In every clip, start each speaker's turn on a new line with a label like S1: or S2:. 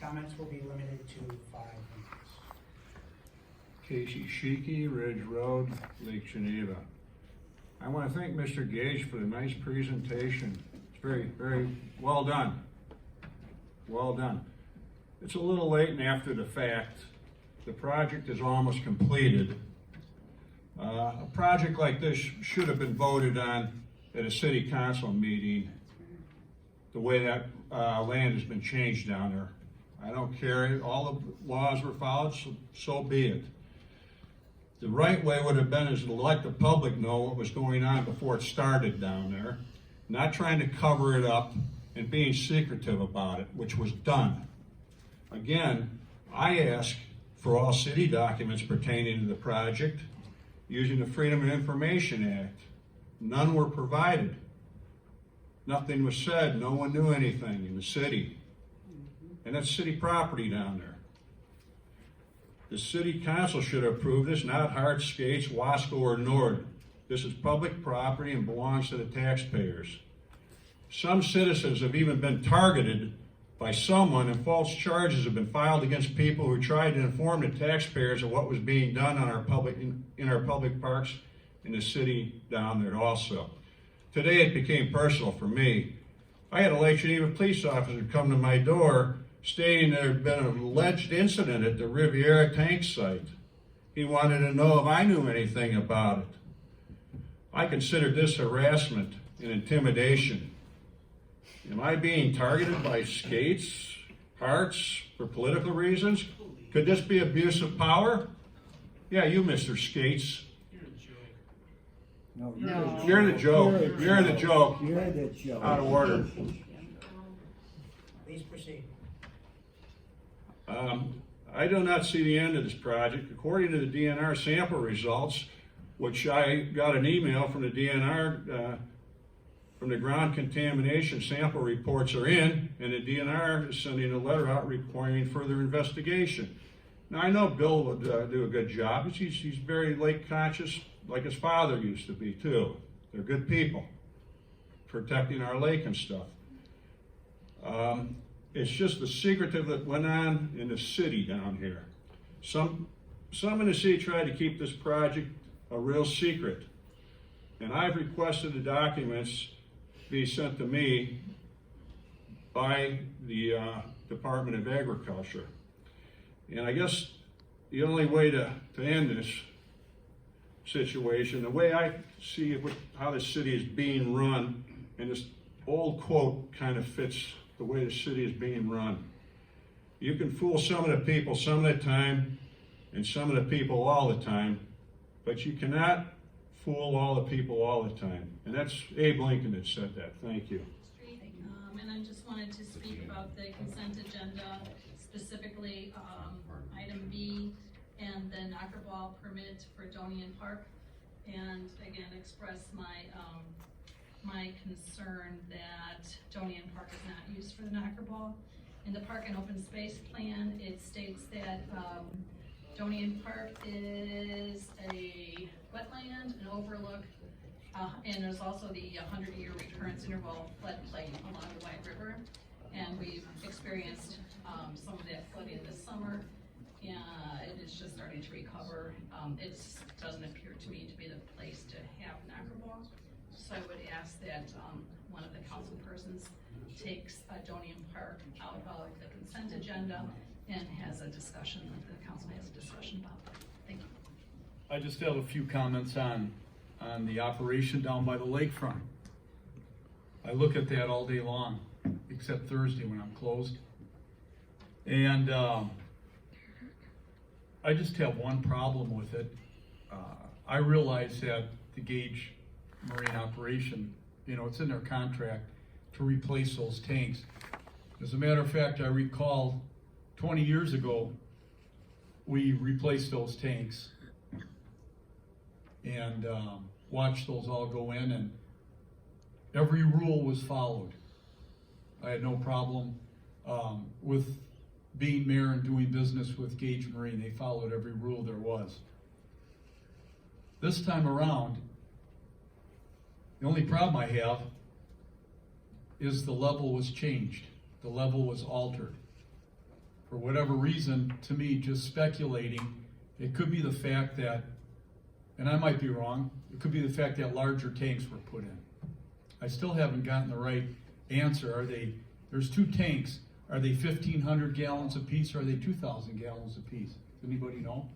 S1: comments will be limited to 5 minutes.
S2: Casey Sheeky, Ridge Road, Lake Geneva. I want to thank Mr. Gage for the nice presentation. It's very, very well done. Well done. It's a little late and after the fact. The project is almost completed. A project like this should have been voted on at a city council meeting, the way that land has been changed down there. I don't care, all the laws were followed, so be it. The right way would have been is to let the public know what was going on before it started down there, not trying to cover it up and being secretive about it, which was done. Again, I ask for all city documents pertaining to the project using the Freedom of Information Act. None were provided. Nothing was said. No one knew anything in the city. And that's city property down there. The city council should approve this, not Hardscapes, Wasco, or Nord. This is public property and belongs to the taxpayers. Some citizens have even been targeted by someone, and false charges have been filed against people who tried to inform the taxpayers of what was being done on our in our public parks in the city down there also. Today it became personal for me. I had a Lake Geneva police officer come to my door stating there had been an alleged incident at the Riviera tank site. He wanted to know if I knew anything about it. I consider this harassment and intimidation. Am I being targeted by Skates, Hearts, for political reasons? Could this be abuse of power? Yeah, you, Mr. Skates.
S3: No,
S2: You're the joke. You're the joke.
S3: You're the joke.
S2: Out of order.
S1: Please proceed.
S2: I do not see the end of this project. According to the DNR sample results, which I got an email from the DNR, from the ground contamination sample reports are in, and the DNR is sending a letter out requiring further investigation. Now, I know Bill would do a good job. He's very lake conscious, like his father used to be, too. They're good people, protecting our lake and stuff. It's just the secretive that went on in the city down here. Some in the city tried to keep this project a real secret, and I've requested the documents be sent to me by the Department of Agriculture. And I guess the only way to end this situation, the way I see it, how the city is being run, and this old quote kind of fits the way the city is being run. You can fool some of the people some of the time, and some of the people all the time, but you cannot fool all the people all the time. And that's Abe Lincoln that said that. Thank you.
S4: And I just wanted to speak about the consent agenda, specifically item B and the knockerball permit for Donian Park. And again, express my concern that Donian Park is not used for the knockerball. In the Park and Open Space Plan, it states that Donian Park is a wetland, an overlook, and there's also the 100-year recurrence interval floodplain along the White River. And we've experienced some of that flooding this summer. It is just starting to recover. It doesn't appear to me to be the place to have knockerball. So I would ask that one of the council persons takes Donian Park out of the consent agenda and has a discussion, the council has a discussion about that. Thank you.
S5: I just have a few comments on the operation down by the lakefront. I look at that all day long, except Thursday when I'm closed. And I just have one problem with it. I realize that the Gage Marine operation, it's in their contract to replace those tanks. As a matter of fact, I recall 20 years ago, we replaced those tanks and watched those all go in, and every rule was followed. I had no problem with being mayor and doing business with Gage Marine. They followed every rule there was. This time around, the only problem I have is the level was changed. The level was altered. for whatever reason, to me, just speculating, it could be the fact that, and I might be wrong, it could be the fact that larger tanks were put in. I still haven't gotten the right answer. There's 2 tanks. Are they 1,500 gallons apiece or are they 2,000 gallons apiece? Does anybody know?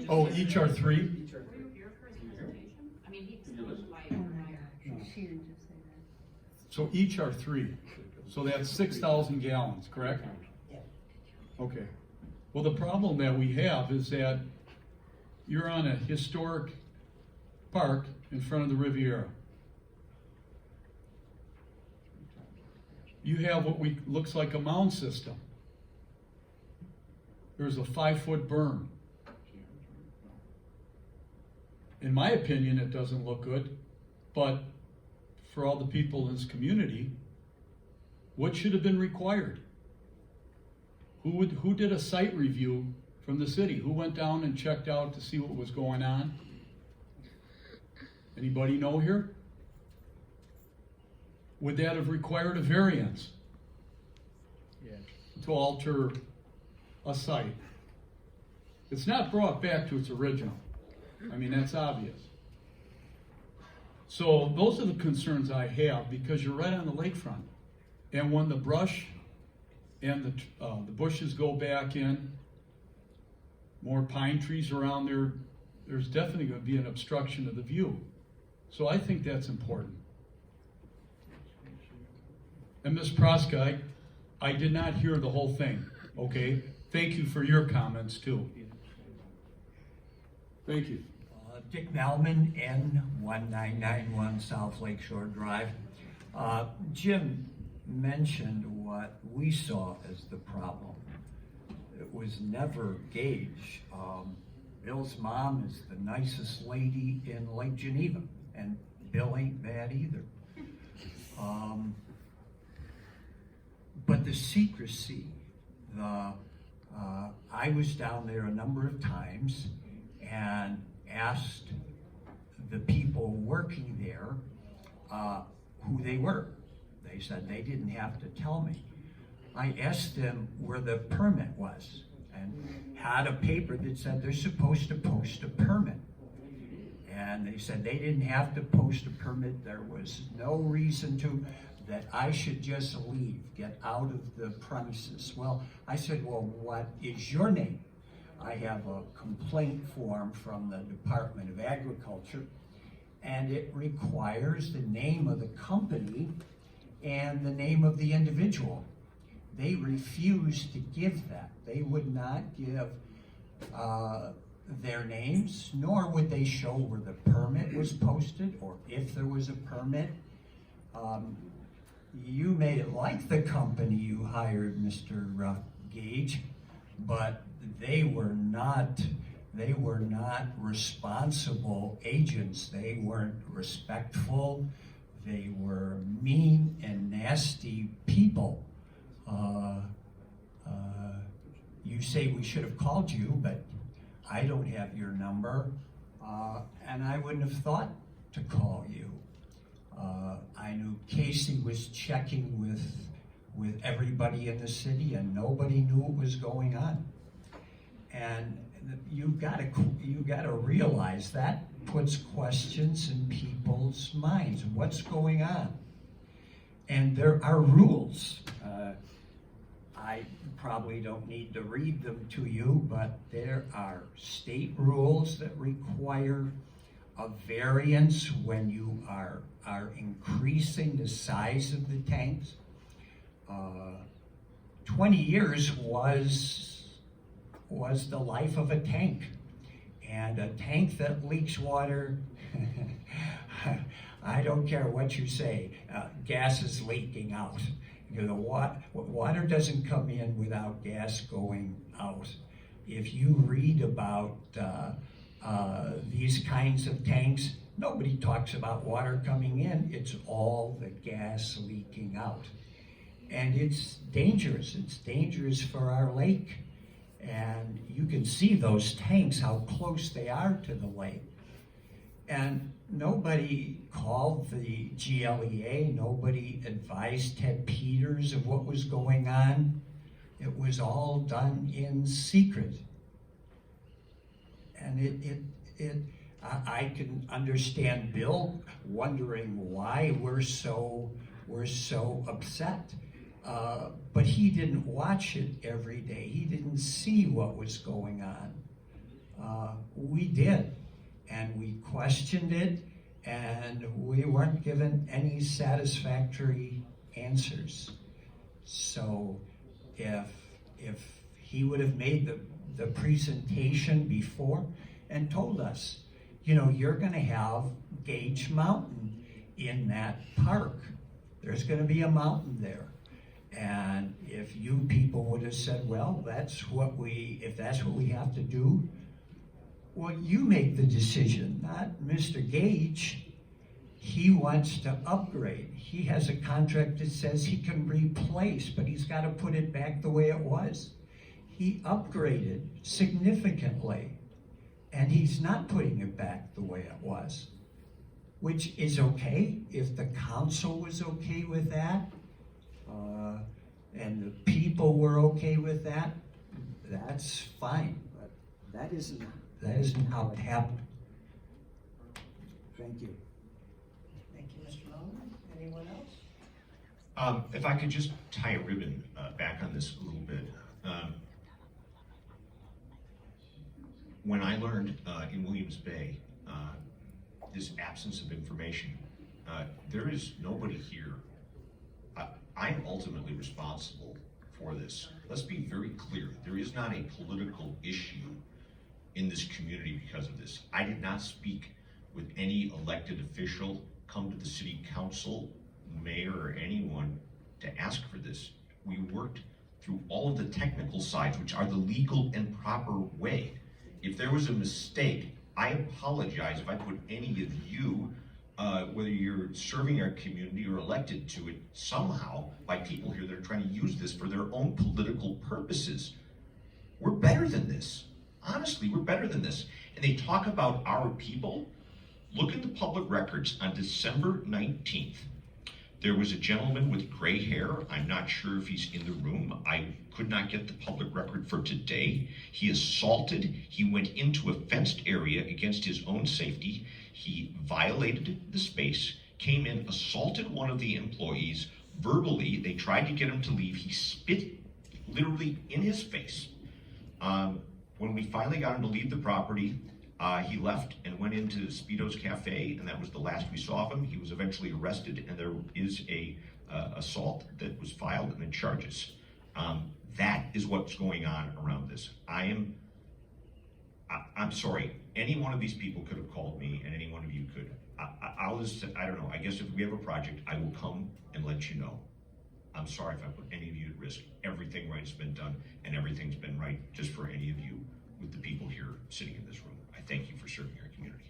S5: Oh, each are 3?
S3: Were you here for his presentation? I mean, he explained why it required.
S6: She didn't just say that.
S5: So each are 3. So that's 6,000 gallons, correct?
S1: Yeah.
S5: Okay. Well, the problem that we have is that you're on a historic park in front of the Riviera. You have what looks like a mound system. There's a 5-foot berm. In my opinion, it doesn't look good, but for all the people in this community, what should have been required? Who did a site review from the city? Who went down and checked out to see what was going on? Anybody know here? Would that have required a variance to alter a site? It's not brought back to its original. I mean, that's obvious. So those are the concerns I have, because you're right on the lakefront. And when the brush and the bushes go back in, more pine trees around there, there's definitely going to be an obstruction of the view. So I think that's important. And Ms. Proska, I did not hear the whole thing, okay? Thank you for your comments too. Thank you.
S7: Dick Malman, N1991 South Lake Shore Drive. Jim mentioned what we saw as the problem. It was never Gage. Bill's mom is the nicest lady in Lake Geneva, and Bill ain't bad either. But the secrecy, I was down there a number of times and asked the people working there who they were. They said they didn't have to tell me. I asked them where the permit was and had a paper that said they're supposed to post a permit. And they said they didn't have to post a permit. There was no reason to, that I should just leave, get out of the premises. Well, I said, well, what is your name? I have a complaint form from the Department of Agriculture, and it requires the name of the company and the name of the individual. They refused to give that. They would not give their names, nor would they show where the permit was posted or if there was a permit. You made it like the company you hired, Mr. Gage, but they were not responsible agents. They weren't respectful. They were mean and nasty people. You say we should have called you, but I don't have your number, and I wouldn't have thought to call you. I knew Casey was checking with everybody in the city, and nobody knew what was going on. And you gotta realize that puts questions in people's minds. What's going on? And there are rules. I probably don't need to read them to you, but there are state rules that require a variance when you are increasing the size of the tanks. 20 years was the life of a tank. And a tank that leaks water, I don't care what you say, gas is leaking out. You know, water doesn't come in without gas going out. If you read about these kinds of tanks, nobody talks about water coming in. It's all the gas leaking out. And it's dangerous. It's dangerous for our lake. And you can see those tanks, how close they are to the lake. And nobody called the GLEA, nobody advised Ted Peters of what was going on. It was all done in secret. And I can understand Bill wondering why we're so upset. But he didn't watch it every day. He didn't see what was going on. We did, and we questioned it, and we weren't given any satisfactory answers. So if he would have made the presentation before and told us, you know, you're gonna have Gage Mountain in that park. There's gonna be a mountain there. And if you people would have said, well, if that's what we have to do, well, you make the decision, not Mr. Gage. He wants to upgrade. He has a contract that says he can replace, but he's got to put it back the way it was. He upgraded significantly, and he's not putting it back the way it was, which is okay. If the council was okay with that, and the people were okay with that, that's fine. But that isn't how it happened.
S1: Thank you. Thank you, Mr. Mullin. Anyone else?
S8: If I could just tie a ribbon back on this a little bit. When I learned in Williams Bay this absence of information, there is nobody here. I'm ultimately responsible for this. Let's be very clear. There is not a political issue in this community because of this. I did not speak with any elected official, come to the city council, mayor, or anyone to ask for this. We worked through all of the technical sides, which are the legal and proper way. If there was a mistake, I apologize if I put any of you, whether you're serving our community or elected to it somehow by people here that are trying to use this for their own political purposes. We're better than this. Honestly, we're better than this. And they talk about our people. Look at the public records on December 19th. There was a gentleman with gray hair. I'm not sure if he's in the room. I could not get the public record for today. He assaulted. He went into a fenced area against his own safety. He violated the space, came in, assaulted one of the employees verbally. They tried to get him to leave. He spit literally in his face. When we finally got him to leave the property, he left and went into Speedo's Cafe, and that was the last we saw of him. He was eventually arrested, and there is a assault that was filed and then charges. That is what's going on around this. I'm sorry. Any one of these people could have called me, and any one of you could. I'll just, I don't know. I guess if we have a project, I will come and let you know. I'm sorry if I put any of you at risk. Everything right's been done, and everything's been right just for any of you with the people here sitting in this room. I thank you for serving our community.